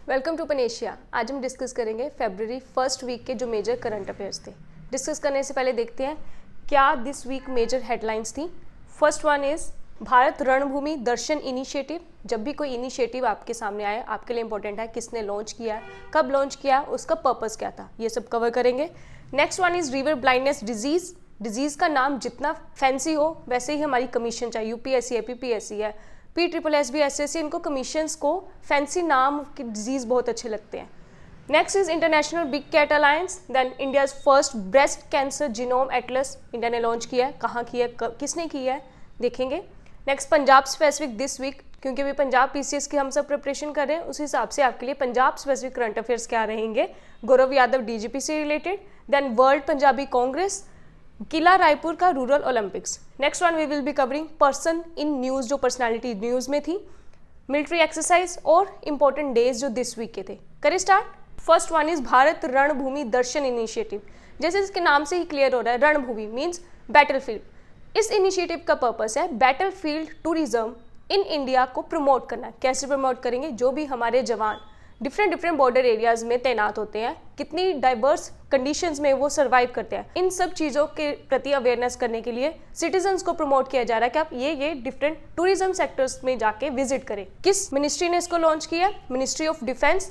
Welcome to panacea. आज हम discuss करेंगे फरवरी फर्स्ट वीक के जो मेजर करंट अफेयर्स थे। डिस्कस करने से पहले देखते हैं क्या दिस वीक मेजर हेडलाइंस थी। First one is Bharat Ranbhoomi Darshan initiative. जब भी कोई इनिशिएटिव आपके सामने आए, आपके लिए इंपॉर्टेंट है किसने लॉन्च किया, कब लॉन्च किया, उसका पर्पस क्या था, ये सब कवर करेंगे। Next one is river blindness disease. Disease का नाम जितना फैंसी हो वैसे ही हमारी कमीशन, चाहे यूपीएससी है, पीपीएससी है, PSSB, SSC, इनको कमीशंस को फैंसी नाम की डिजीज़ बहुत अच्छे लगते हैं। Next is international big cat alliance. Then India's first breast cancer genome atlas India ने लॉन्च किया है। कहाँ किया है, किसने किया है, देखेंगे। Next Punjab specific this week, क्योंकि अभी पंजाब PCS की हम सब प्रिपरेशन कर रहे हैं, उस हिसाब से आपके लिए पंजाब स्पेसिफिक करंट अफेयर्स क्या रहेंगे। गौरव यादव DGP से related. Then world Punjabi Congress, Kila Raipur का rural Olympics. Next one we will be covering person in news, जो पर्सनालिटी न्यूज़ में थी, मिलिट्री एक्सरसाइज और इंपॉर्टेंट डेज जो दिस वीक के थे। करें start. First one is Bharat Ranbhoomi Darshan initiative. जैसे इसके नाम से ही क्लियर हो रहा है, रणभूमि मीन्स बैटलफील्ड। इस इनिशिएटिव का पर्पस है बैटलफील्ड टूरिज्म इन इंडिया को प्रमोट करना। कैसे प्रमोट करेंगे, जो भी हमारे जवान डिफरेंट बॉर्डर एरियाज में तैनात होते हैं, कितनी डाइवर्स कंडीशंस में वो सर्वाइव करते हैं, इन सब चीज़ों के प्रति अवेयरनेस करने के लिए सिटीजन्स को प्रमोट किया जा रहा है कि आप ये डिफरेंट टूरिज्म सेक्टर्स में जाके विजिट करें। किस मिनिस्ट्री ने इसको लॉन्च किया? Ministry of defence,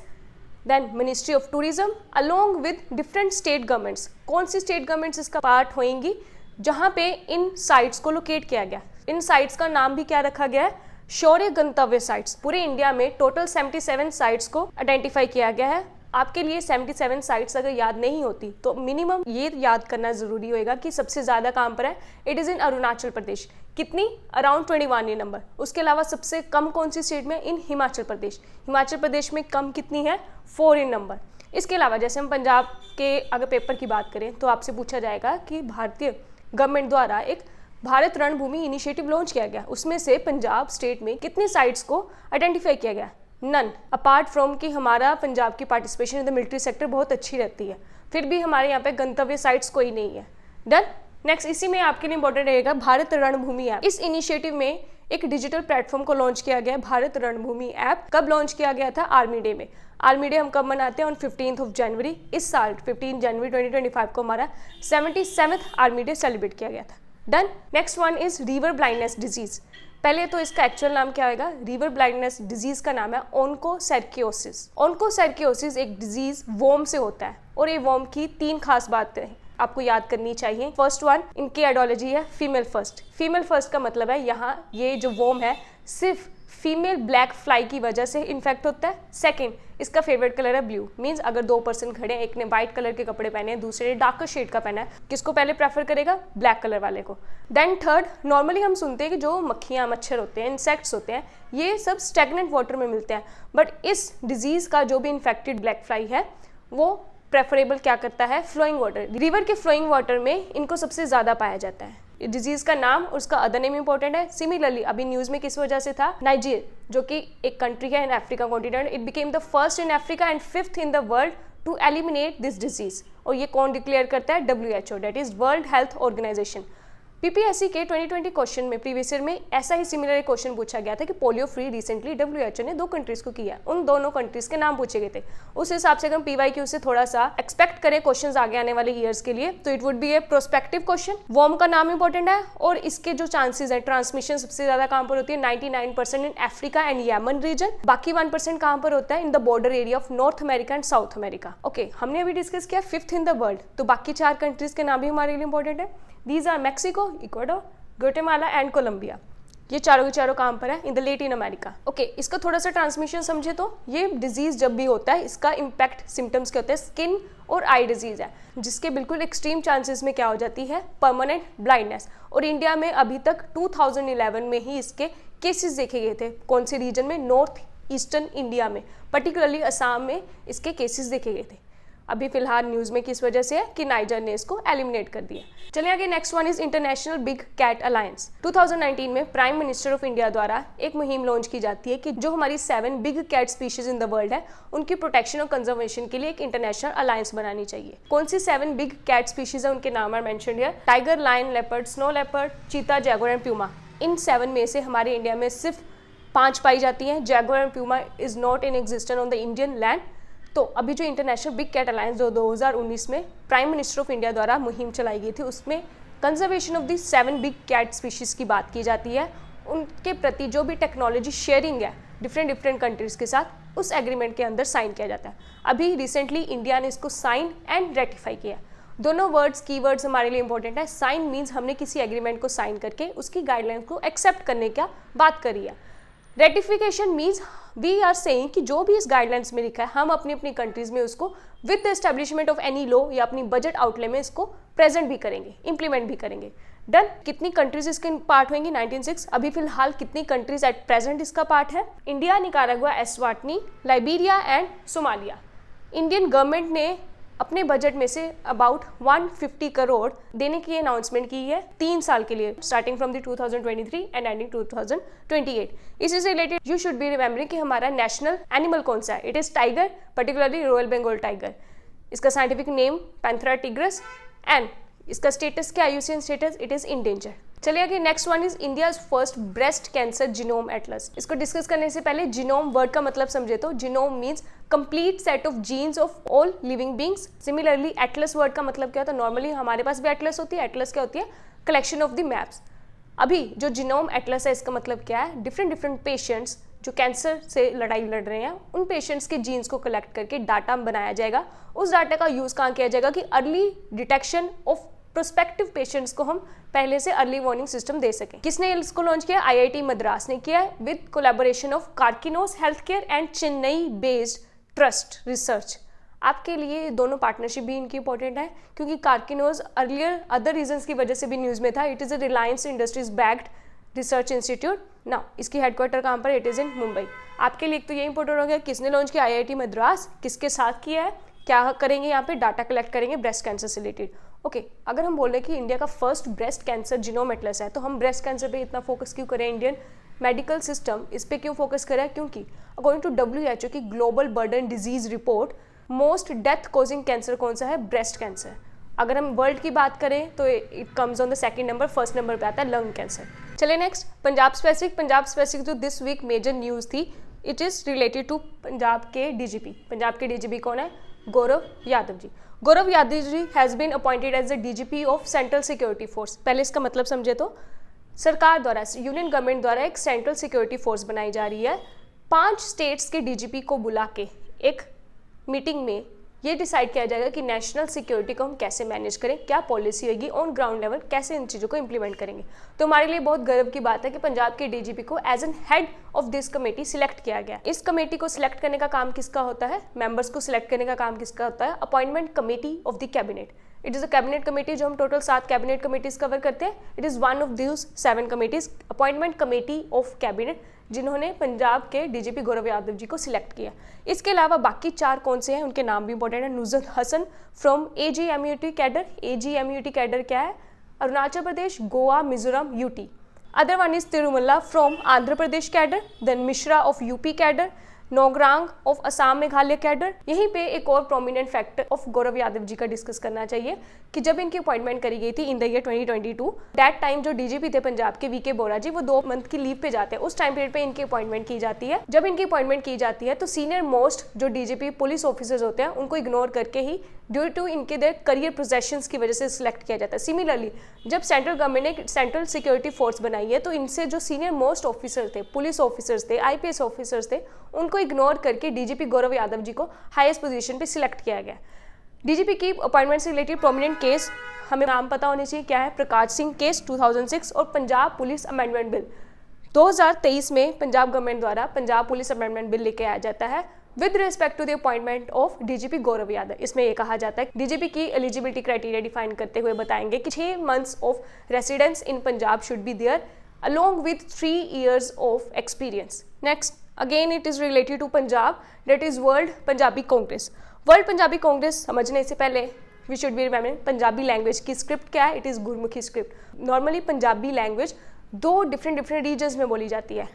then ministry of tourism along with different state governments. कौन सी स्टेट गवर्नमेंट्स इसका पार्ट होंगी? जहाँ पे इन साइट्स को लोकेट किया गया। इन साइट्स का नाम भी क्या रखा गया है? शौर्य गंतव्य साइट्स। पूरे इंडिया में टोटल 77 साइट्स को आइडेंटिफाई किया गया है। आपके लिए 77 साइट्स अगर याद नहीं होती तो मिनिमम ये याद करना जरूरी होगा कि सबसे ज्यादा कहाँ पर है, it is in Arunachal Pradesh. कितनी? अराउंड 21 ये नंबर। उसके अलावा सबसे कम कौन सी स्टेट में? इन हिमाचल प्रदेश। हिमाचल प्रदेश में कम कितनी है? 4 इन नंबर। इसके अलावा जैसे हम पंजाब के अगर पेपर की बात करें तो आपसे पूछा जाएगा कि भारतीय गवर्नमेंट द्वारा एक भारत रणभूमि इनिशिएटिव लॉन्च किया गया, उसमें से पंजाब स्टेट में कितनी साइट्स को आइडेंटिफाई किया गया? नन। अपार्ट फ्रॉम कि हमारा पंजाब की participation in the military sector बहुत अच्छी रहती है, फिर भी हमारे यहाँ पे गंतव्य साइट्स कोई नहीं है। डन। नेक्स्ट इसी में आपके लिए इंपॉर्टेंट रहेगा भारत रणभूमि ऐप। इस इनिशिएटिव में एक डिजिटल प्लेटफॉर्म को लॉन्च किया गया है, भारत रणभूमि ऐप। कब लॉन्च किया गया था? आर्मी डे में। आर्मी डे हम कब मनाते हैं? ऑन 15 जनवरी। इस साल 15 जनवरी 2025 को हमारा 77th आर्मी डे सेलिब्रेट किया गया था। Done. Next one is river blindness disease. पहले तो इसका एक्चुअल नाम क्या होगा? रिवर ब्लाइंडनेस डिजीज का नाम है ओन्कोसर्कियोसिस। ओन्कोसर्कियोसिस एक डिजीज वॉर्म से होता है और ये वॉर्म की 3 खास बातें आपको याद करनी चाहिए। फर्स्ट वन, इनकी आइडियोलॉजी है फीमेल फर्स्ट। फीमेल फर्स्ट का मतलब है यहाँ ये जो वॉर्म है सिर्फ फीमेल ब्लैक फ्लाई की वजह से इन्फेक्ट होता है। सेकंड, इसका फेवरेट कलर है ब्लू। मींस अगर 2 पर्सन खड़े हैं, एक ने व्हाइट कलर के कपड़े पहने हैं, दूसरे ने डार्कर शेड का पहना है, किसको पहले प्रेफर करेगा? ब्लैक कलर वाले को। देन थर्ड, नॉर्मली हम सुनते हैं कि जो मक्खियाँ, मच्छर होते हैं, इंसेक्ट्स होते हैं, ये सब स्टेगनेंट वाटर में मिलते हैं, बट इस डिजीज़ का जो भी इन्फेक्टेड ब्लैक फ्लाई है वो प्रेफरेबल क्या करता है? Flowing water. रिवर के फ्लोइंग वाटर में इनको सबसे ज़्यादा पाया जाता है। डिजीज का नाम और उसका अदर नेम इंपॉर्टेंट है। सिमिलरली अभी न्यूज़ में किस वजह से था? नाइजीर, जो कि एक कंट्री है in Africa continent, it became the first in Africa and 5th in the world to eliminate this disease. और ये कौन डिक्लेयर करता है? WHO, that is World Health Organisation. PPSC के 2020 क्वेश्चन में, प्रीवियस ईयर में ऐसा ही सिमिलर एक क्वेश्चन पूछा गया था कि पोलियो फ्री रिसेंटली WHO ने 2 कंट्रीज को किया, उन दोनों कंट्रीज के नाम पूछे गए थे। उस हिसाब से अगर हम PYQ से थोड़ा सा एक्सपेक्ट करें क्वेश्चंस आगे आने वाले ईयर्स के लिए, तो it would be a prospective question. Worm का नाम इंपॉर्टेंट है और इसके जो चांसेस है, ट्रांसमिशन सबसे ज्यादा कहाँ पर होती है? 99% in Africa and Yemen region. बाकी 1% कहाँ पर होता है? In the border area of North America and South America. Okay, हमने अभी डिस्कस किया 5th इन द वर्ल्ड, तो बाकी 4 कंट्रीज के नाम भी हमारे लिए इंपॉर्टेंट है। These are Mexico, Ecuador, Guatemala and Colombia. ये चारों के चारों कहाँ पर है? In the Latin America. Okay, इसका थोड़ा सा ट्रांसमिशन समझे तो ये डिजीज जब भी होता है इसका इम्पैक्ट सिम्टम्स क्या होते हैं? स्किन और आई डिजीज है, जिसके बिल्कुल एक्सट्रीम चांसेस में क्या हो जाती है? Permanent blindness. और इंडिया में अभी तक 2011 में ही इसके केसेस देखे गए थे। कौन से रीजन में? नॉर्थ ईस्टर्न इंडिया में, पर्टिकुलरली असम में इसके केसेस देखे गए थे। अभी फिलहाल न्यूज़ में किस वजह से है कि नाइजर ने इसको एलिमिनेट कर दिया। चलिए आगे। Next one is international big cat alliance. 2019 में प्राइम मिनिस्टर ऑफ इंडिया द्वारा एक मुहिम लॉन्च की जाती है कि जो हमारी 7 big cat species in the world है, उनकी प्रोटेक्शन और कंजर्वेशन के लिए एक इंटरनेशनल अलायंस बनानी चाहिए। कौन सी 7 बिग कैट स्पीशीज है, उनके नाम are mentioned here. Tiger, lion, leopard, snow leopard, cheetah, jaguar and puma. इन 7 में से हमारे इंडिया में सिर्फ 5 पाई जाती हैं। Jaguar and Puma is not in existence on the Indian land. तो अभी जो इंटरनेशनल बिग कैट अलायंस जो 2019 में प्राइम मिनिस्टर ऑफ इंडिया द्वारा मुहिम चलाई गई थी, उसमें conservation of the 7 big cat species की बात की जाती है। उनके प्रति जो भी टेक्नोलॉजी शेयरिंग है डिफरेंट कंट्रीज़ के साथ, उस एग्रीमेंट के अंदर साइन किया जाता है। अभी रिसेंटली इंडिया ने इसको साइन एंड रेटिफाई किया। दोनों वर्ड्स कीवर्ड्स हमारे लिए इंपॉर्टेंट है। साइन मीन्स हमने किसी एग्रीमेंट को साइन करके उसकी गाइडलाइंस को एक्सेप्ट करने का बात करी है। Ratification means we are saying कि जो भी इस गाइडलाइंस में लिखा है हम अपनी अपनी कंट्रीज में उसको with the establishment of any law या अपनी बजट आउटले में इसको प्रेजेंट भी करेंगे, इंप्लीमेंट भी करेंगे। डन। कितनी कंट्रीज इसके पार्ट होंगी? 1906। अभी फिलहाल कितनी कंट्रीज एट प्रेजेंट इसका पार्ट है? India, Nicaragua, Eswatini, Liberia and Somalia. Indian government ने अपने बजट में से अबाउट 150 करोड़ देने की अनाउंसमेंट की है 3 साल के लिए, starting from the 2023 and ending 2028। इसी से related you should be remembering कि हमारा नेशनल एनिमल कौन सा है। It is tiger, particularly royal Bengal tiger. इसका scientific name Panthera tigris and इसका स्टेटस क्या, IUCN status, it is endanger. चलिए आगे, next one is India's first breast cancer genome atlas. इसको डिस्कस करने से पहले जीनोम वर्ड का मतलब समझे तो genome means complete set of jeans of all living beings. Similarly Atlas word का मतलब क्या होता है? नॉर्मली हमारे पास भी एटलस होती है। एटलस क्या होती है? Collection of the maps. अभी जो जीनोम एटलस है इसका मतलब क्या है? डिफरेंट पेशेंट्स जो कैंसर से लड़ाई लड़ रहे हैं उन पेशेंट्स के जीन्स को कलेक्ट करके डाटा बनाया जाएगा। उस डाटा का यूज कहाँ किया जाएगा कि early detection of prospective patients को हम पहले से अर्ली वार्निंग सिस्टम दे सकें। किसने इसको लॉन्च किया? आईआईटी मद्रास ने किया है with collaboration of Karkinos health care and Chennai based trust research. आपके लिए दोनों पार्टनरशिप भी इनकी इंपॉर्टेंट है क्योंकि कार्किनोस अर्लियर अदर रीजंस की वजह से भी न्यूज़ में था। It is a Reliance industries backed research institute. ना इसकी हेडक्वार्टर कहाँ पर? इट इज़ इन मुंबई। आपके लिए तो ये इंपॉर्टेंट हो गया किसने लॉन्च किया? आईआईटी मद्रास। किसके साथ किया है? क्या करेंगे यहाँ पे? डाटा कलेक्ट करेंगे ब्रेस्ट कैंसर से रिलेटेड। ओके, अगर हम बोल रहे हैं कि इंडिया का first breast cancer genome Atlas है तो हम ब्रेस्ट कैंसर पे इतना फोकस क्यों करें? इंडियन मेडिकल सिस्टम इस पे क्यों फोकस करे? क्योंकि अकॉर्डिंग टू WHO की global burden disease report most death causing cancer कौन सा है? Breast cancer. अगर हम वर्ल्ड की बात करें तो it comes on the second number, first number पे आता है लंग कैंसर। चलिए नेक्स्ट, पंजाब स्पेसिफिक जो दिस वीक मेजर न्यूज़ थी it is related to Punjab के डीजीपी। पंजाब के डीजीपी कौन है? Gaurav Yadav ji. Gaurav Yadav ji has been appointed as the DGP of central security force. पहले इसका मतलब समझे तो सरकार द्वारा, यूनियन गवर्नमेंट द्वारा एक सेंट्रल सिक्योरिटी फोर्स बनाई जा रही है। 5 स्टेट्स के डीजीपी को बुला के एक मीटिंग में ये डिसाइड किया जाएगा कि नेशनल सिक्योरिटी को हम कैसे मैनेज करें, क्या पॉलिसी होगी ऑन ग्राउंड लेवल, कैसे इन चीज़ों को इंप्लीमेंट करेंगे। तो हमारे लिए बहुत गर्व की बात है कि पंजाब के डीजीपी को as an head of this committee select किया गया। इस कमेटी को सिलेक्ट करने का काम किसका होता है? मेंबर्स को सिलेक्ट करने का काम किसका होता है? Appointment committee of the cabinet. It is a cabinet committee जो हम टोटल 7 कैबिनेट कमेटीज कवर करते हैं। It is one of this 7 committees, appointment committee of cabinet, जिन्होंने पंजाब के डीजीपी गौरव यादव जी को सिलेक्ट किया। इसके अलावा बाकी 4 कौन से हैं उनके नाम भी इंपॉर्टेंट है। Nuzrat Hasan from AGMUT cadre. AGMUT cadre क्या है? Arunachal Pradesh, Goa, Mizoram, UT. Other one is Tirumala from Andhra Pradesh cadre, then Mishra of UP cadre, Naugrang of Assam Meghalaya cadre. यहीं पे एक और prominent factor of Gaurav Yadav ji का डिस्कस करना चाहिए कि जब इनकी अपॉइंटमेंट करी गई थी इन द ईयर 2022, दैट टाइम जो डीजीपी थे पंजाब के VK बोरा जी, वो 2 मंथ की लीव पे जाते हैं। उस टाइम पीरियड पे इनकी अपॉइंटमेंट की जाती है। जब इनकी अपॉइंटमेंट की जाती है तो सीनियर मोस्ट जो डीजीपी पुलिस ऑफिसर्स होते हैं उनको इग्नोर करके ही ड्यू टू इनके देयर करियर प्रोजेक्शंस की वजह से सिलेक्ट किया जाता है। सिमिलरली जब सेंट्रल गवर्नमेंट ने सेंट्रल सिक्योरिटी फोर्स बनाई है तो इनसे जो सीनियर मोस्ट ऑफिसर थे, पुलिस ऑफिसर्स थे, IPS ऑफिसर्स थे, उनको इग्नोर करके डीजीपी गौरव यादव जी को हाईएस्ट पोजीशन पे सिलेक्ट किया गया। डीजीपी की अपॉइंटमेंट से रिलेटेड प्रोमिनेंट केस हमें नाम पता होने चाहिए क्या है? प्रकाश सिंह केस 2006 और पंजाब पुलिस अमेंडमेंट बिल 2023 में पंजाब गवर्नमेंट द्वारा पंजाब पुलिस अमेंडमेंट बिल लेके आया जाता है with respect to the appointment of DGP Gaurav Yadav. इसमें ये कहा जाता है डीजीपी की एलिजिबिलिटी क्राइटेरिया डिफाइन करते हुए बताएंगे कि 6 months of residence in Punjab should be there along with 3 years of experience. Next, again it is related to Punjab, that is World Punjabi Congress. World Punjabi Congress समझने से पहले we should be remembering Punjabi language की script क्या है? It is Gurmukhi script. Normally Punjabi language 2 different regions में बोली जाती है,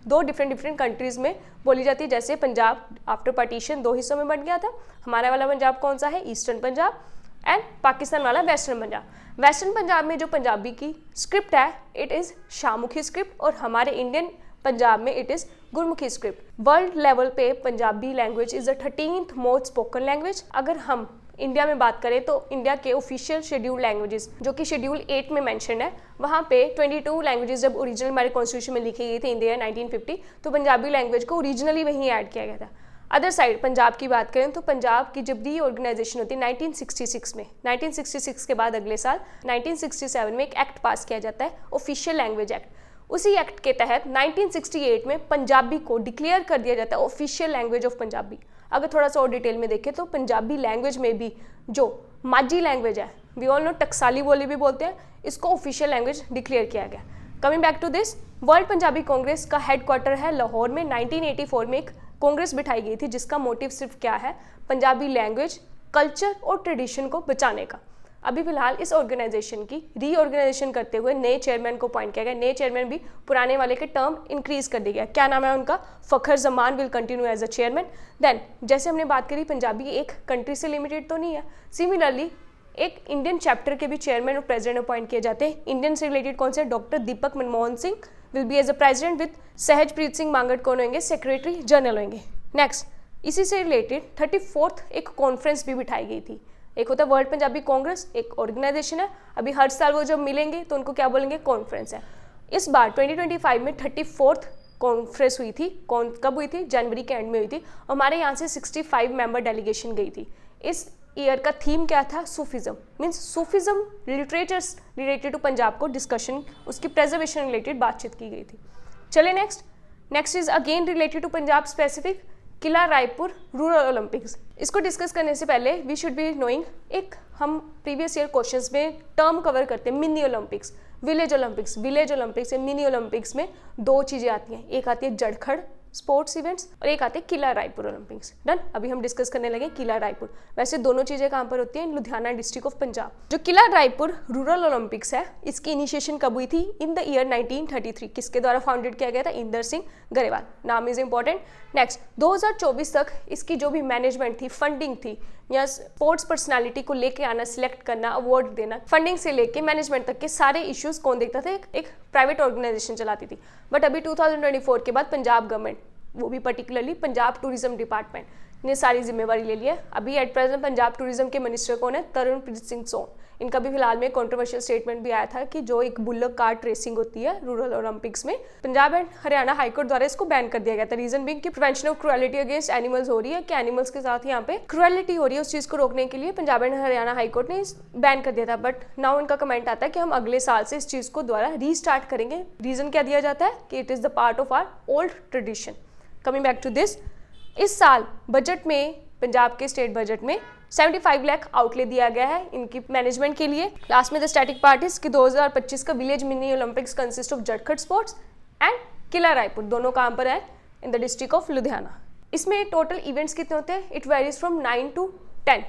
2 डिफरेंट कंट्रीज़ में बोली जाती है। जैसे पंजाब आफ्टर पार्टीशन 2 हिस्सों में बन गया था। हमारा वाला पंजाब कौन सा है? ईस्टर्न पंजाब, एंड पाकिस्तान वाला वेस्टर्न पंजाब। वेस्टर्न पंजाब में जो पंजाबी की स्क्रिप्ट है इट इज़ शाहमुखी स्क्रिप्ट, और हमारे इंडियन पंजाब में it is Gurmukhi script. World level पे Punjabi language is the 13th most spoken language. अगर हम इंडिया में बात करें तो इंडिया के ऑफिशियल शेड्यूल लैंग्वेजेस जो कि शेड्यूल 8 में मेंशन है, वहाँ पे 22 लैंग्वेजेस जब ओरिजिनल हमारे कॉन्स्टिट्यूशन में लिखी गई थी इन द ईयर 1950, तो पंजाबी लैंग्वेज को ओरिजिनली वहीं ऐड किया गया था। अदर साइड पंजाब की बात करें तो पंजाब की जब रीऑर्गेनाइजेशन होती है 1966 में, 1966 के बाद अगले साल 1967 में एक एक्ट पास किया जाता है, ऑफिशियल लैंग्वेज एक्ट। उसी एक्ट के तहत 1968 में पंजाबी को डिक्लेयर कर दिया जाता है ऑफिशियल लैंग्वेज ऑफ पंजाबी। अगर थोड़ा सा और डिटेल में देखें तो पंजाबी लैंग्वेज में भी जो माझी लैंग्वेज है, वी ऑल नो टकसाली बोली भी बोलते हैं, इसको ऑफिशियल लैंग्वेज डिक्लेयर किया गया। Coming back to this, world Punjabi congress का हेडक्वार्टर है लाहौर में। 1984 में एक कांग्रेस बिठाई गई थी जिसका मोटिव सिर्फ क्या है, पंजाबी लैंग्वेज, कल्चर और ट्रेडिशन को बचाने का। अभी फिलहाल इस ऑर्गेनाइजेशन की रीऑर्गेनाइजेशन करते हुए नए चेयरमैन को अपॉइंट किया गया। नए चेयरमैन भी पुराने वाले के टर्म इंक्रीज कर दिया गया। क्या नाम है उनका? Fakhar Zaman will continue as a chairman. Then जैसे हमने बात करी, पंजाबी एक कंट्री से लिमिटेड तो नहीं है, सिमिलरली एक इंडियन चैप्टर के भी चेयरमैन और प्रेसिडेंट अपॉइंट किए जाते हैं। इंडियन से रिलेटेड कौन से? Doctor Deepak Manmohan Singh will be as a president, with Sahajpreet Singh Mangat कौन होंगे? सेक्रेटरी जनरल होंगे। नेक्स्ट, इसी से रिलेटेड 34th एक कॉन्फ्रेंस भी बिठाई गई थी। एक होता है वर्ल्ड पंजाबी कांग्रेस, एक ऑर्गेनाइजेशन है। अभी हर साल वो जब मिलेंगे तो उनको क्या बोलेंगे? कॉन्फ्रेंस है। इस बार 2025 में 34th कॉन्फ्रेंस हुई थी। कब हुई थी? जनवरी के एंड में हुई थी। हमारे यहाँ से 65 मेंबर डेलीगेशन गई थी। इस ईयर का थीम क्या था? Sufism, means Sufism literatures related to Punjab को डिस्कशन, उसकी प्रेजर्वेशन रिलेटेड बातचीत की गई थी। चले next is again related to Punjab specific, Qila Raipur rural Olympics. इसको डिस्कस करने से पहले वी शुड बी नोइंग, एक हम प्रीवियस ईयर क्वेश्चंस में टर्म कवर करते हैं mini Olympics, village Olympics. Village Olympics या मिनी ओलंपिक्स में दो चीज़ें आती हैं, एक आती है जड़खड़ स्पोर्ट्स इवेंट्स और एक आते हैं किला रायपुर ओलंपिक्स। डन। अभी हम डिस्कस करने लगे किला रायपुर। वैसे दोनों चीज़ें कहाँ पर होती हैं? Ludhiana district of Punjab. जो किला रायपुर रूरल ओलंपिक्स है, इसकी इनिशिएशन कब हुई थी? इन द ईयर 1933। किसके द्वारा फाउंडेड किया गया था? इंदर सिंह गरेवाल। नाम इज इंपॉर्टेंट। नेक्स्ट, 2024 तक इसकी जो भी मैनेजमेंट थी, फंडिंग थी, या स्पोर्ट्स पर्सनालिटी को लेके आना, सिलेक्ट करना, अवार्ड देना, फंडिंग से लेके मैनेजमेंट तक के सारे इश्यूज कौन देखता था? एक प्राइवेट ऑर्गेनाइजेशन चलाती थी। बट अभी 2024 के बाद पंजाब गवर्नमेंट, वो भी पर्टिकुलरली पंजाब टूरिज्म डिपार्टमेंट ने सारी जिम्मेवारी ले ली है। अभी एट प्रेजेंट पंजाब टूरिज्म के मिनिस्टर कौन है? तरुणप्रीत सिंह सोन। इनका भी फिलहाल में कंट्रोवर्शियल स्टेटमेंट भी आया था कि जो एक बुल्लक कार्ट रेसिंग होती है रूरल ओलंपिक्स में, पंजाब एंड हरियाणा हाईकोर्ट द्वारा इसको बैन कर दिया गया था। रीजन बिंग कि prevention of cruelty against animals हो रही है, कि एनिमल्स के साथ यहाँ पे क्रुएलिटी हो रही है, उस चीज़ को रोकने के लिए पंजाब एंड हरियाणा हाईकोर्ट ने बैन कर दिया था। बट नाउ उनका कमेंट आता है कि हम अगले साल से इस चीज़ को दोबारा रीस्टार्ट करेंगे। रीजन क्या दिया जाता है? कि it is the part of our old tradition. Coming back to this, इस साल बजट में, पंजाब के स्टेट बजट में 75 लाख आउटले दिया गया है इनकी मैनेजमेंट के लिए। लास्ट में द स्टैटिक पार्ट इज कि 2025 का village mini Olympics consist of Jatkhar sports and Kila Raipur. दोनों कहाँ पर है? In the district of Ludhiana. इसमें टोटल इवेंट्स कितने होते हैं? इट वेरीज फ्रॉम 9 to 10,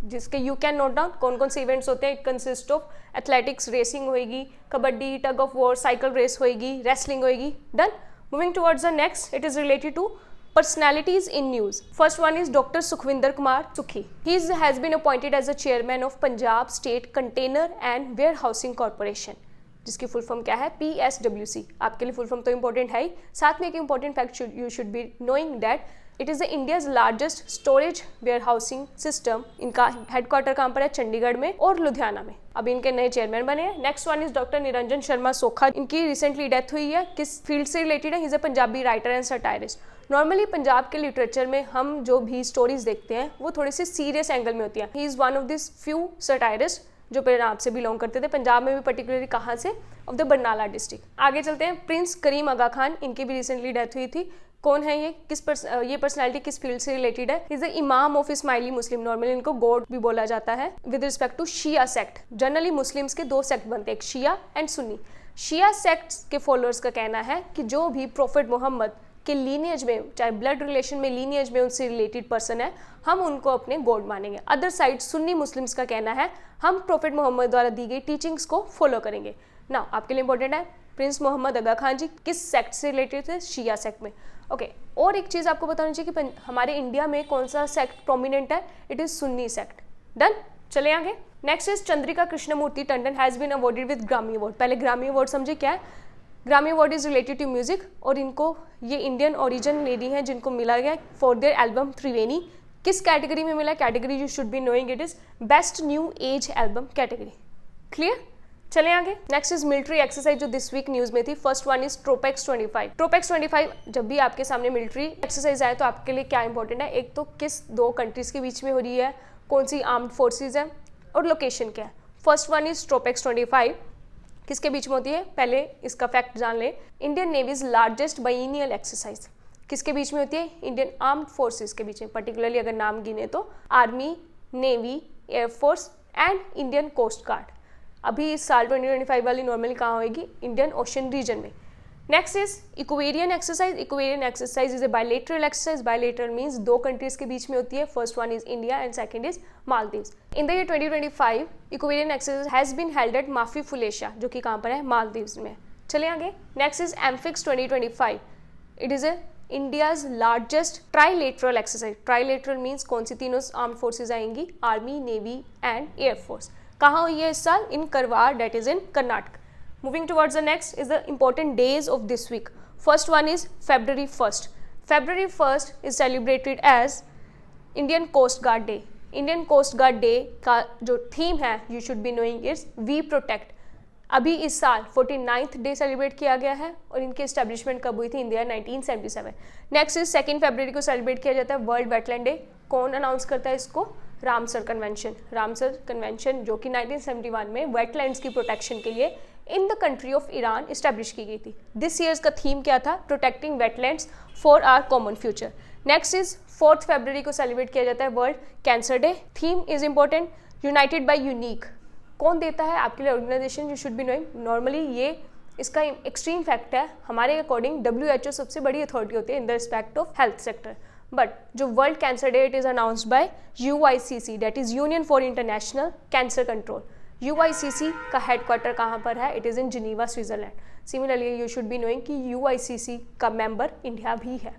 जिसके यू कैन नोट डाउन कौन कौन से इवेंट्स होते हैं। It consist of athletics, racing होएगी, kabaddi, tug of war, cycle race होएगी, रेसलिंग होएगी। Done. Moving towards the next, it is related to personalities in news. First one is Dr. Sukhvinder Kumar Sukhi. He has been appointed as the chairman of Punjab State Container and Warehousing Corporation, जिसकी full form क्या है? PSWC। आपके लिए full form तो important है ही, साथ में एक important fact you should be knowing that it is the India's largest storage warehousing system. इनका हेडक्वार्टर कहाँ पर है? चंडीगढ़ में और लुधियाना में। अभी इनके नए चेयरमैन बने हैं। Next one is doctor Niranjan Sharma सोखा। इनकी रिसेंटली डेथ हुई है। किस फील्ड से रिलेटेड है? He is a Punjabi writer and satirist. Normally Punjab के लिटरेचर में हम जो भी स्टोरीज देखते हैं वो थोड़ी सी सीरियस एंगल में होती है। He is one of this few satirist जो पंजाब से बिलोंग करते थे। पंजाब में भी पर्टिकुलरली कहाँ से? Of the Barnala district. आगे चलते हैं। प्रिंस करीम आगा खान, इनकी भी रिसेंटली डेथ हुई थी। कौन है ये? ये पर्सनालिटी किस फील्ड से रिलेटेड है? Is the imam of Ismaili Muslim. Normally इनको गॉड भी बोला जाता है। With respect to Shia sect, generally Muslims के दो सेक्ट बनते हैं, एक Shia and Sunni. Shia sect के फॉलोअर्स का कहना है कि जो भी प्रोफेट मोहम्मद के लीनियज में, चाहे ब्लड रिलेशन में, लीनियज में उनसे रिलेटेड पर्सन है, हम उनको अपने गॉड मानेंगे। अदर साइड सुन्नी मुस्लिम्स का कहना है हम प्रोफेट मोहम्मद द्वारा दी गई टीचिंग्स को फॉलो करेंगे। नाउ आपके लिए इंपॉर्टेंट है, प्रिंस मोहम्मद आगा खान जी किस सेक्ट से रिलेटेड थे? शिया सेक्ट में। ओके, और एक चीज़ आपको बतानी चाहिए कि हमारे इंडिया में कौन सा सेक्ट प्रोमिनेंट है? It is Sunni sect. Done. चले आगे। Next is Chandrika Krishnamurthy Tandon has been awarded with Grammy award. पहले ग्रामी अवार्ड समझे क्या है? Grammy award is related to music और इनको ये इंडियन ओरिजिन लेडी हैं जिनको मिला गया फॉर देयर एल्बम त्रिवेणी। किस कैटेगरी में मिला? Category you should be knowing, it is best new age album category. Clear? चले आगे। नेक्स्ट इज मिलिट्री एक्सरसाइज जो दिस वीक न्यूज में थी। First one is Tropex 25। Tropex 25 जब भी आपके सामने मिलिट्री एक्सरसाइज आए तो आपके लिए क्या इंपॉर्टेंट है? एक तो किस दो कंट्रीज के बीच में हो रही है, कौन सी आर्म्ड फोर्सेज है और लोकेशन क्या है। फर्स्ट वन इज ट्रोपेक्स 25 किसके बीच में होती है? पहले इसका फैक्ट जान ले। Indian navy's largest biennial exercise किसके बीच में होती है? इंडियन आर्म्ड फोर्सेज के बीच में। पर्टिकुलरली अगर नाम गिने तो army, navy, air force and Indian coast guard. अभी इस साल 2025 वाली नॉर्मली कहाँ होगी? इंडियन ओशन रीजन में। Next is Ekuverin exercise. Ekuverin exercise is a bilateral exercise. Bilateral means दो कंट्रीज के बीच में होती है। First one is India and second is Maldives. In the year 2025 Ekuverin exercise has been held at Maafilaafushi जो कि कहाँ पर है? मालदीव्स में। चले आगे। Next is Amphex 2025। It is a India's largest trilateral exercise. Trilateral means कौन सी तीनों आर्म्ड फोर्सेज आएंगी? Army, navy and air force. कहाँ हुई है इस साल? In Karwar, that is in Karnataka. Moving towards the next is the important days of this week. First one is February 1st। February 1st is celebrated as Indian coast guard day. Indian coast guard day का जो theme है you should be knowing is we protect. अभी इस साल 49th day celebrate किया गया है और इनकी एस्टेब्लिशमेंट कब हुई थी? इन the year 1977। Next is 2 February को सेलिब्रेट किया जाता है वर्ल्ड वेटलैंड डे। कौन अनाउंस करता है इसको? Ramsar convention. रामसर कन्वेंशन जो कि 1971 में वेटलैंड्स की प्रोटेक्शन के लिए in the country of Iran establish की गई थी। दिस ईयर्स का थीम क्या था? Protecting wetlands for our common future. Next is 4 February को सेलिब्रेट किया जाता है world cancer day. Theme is important, united by unique. कौन देता है? आपके लिए organisation, you should be knowing. Normally ये इसका एक्सट्रीम फैक्ट है, हमारे अकॉर्डिंग WHO सबसे बड़ी अथॉरिटी होती है in the respect of health sector. But जो world cancer day it is announced by UICC, that is union for international cancer control. UICC का हेडक्वार्टर कहाँ पर है? It is in Geneva, Switzerland. Similarly you should be knowing कि UICC का member India भी है।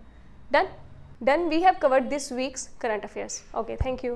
Done we have covered this week's current affairs. Okay, thank you.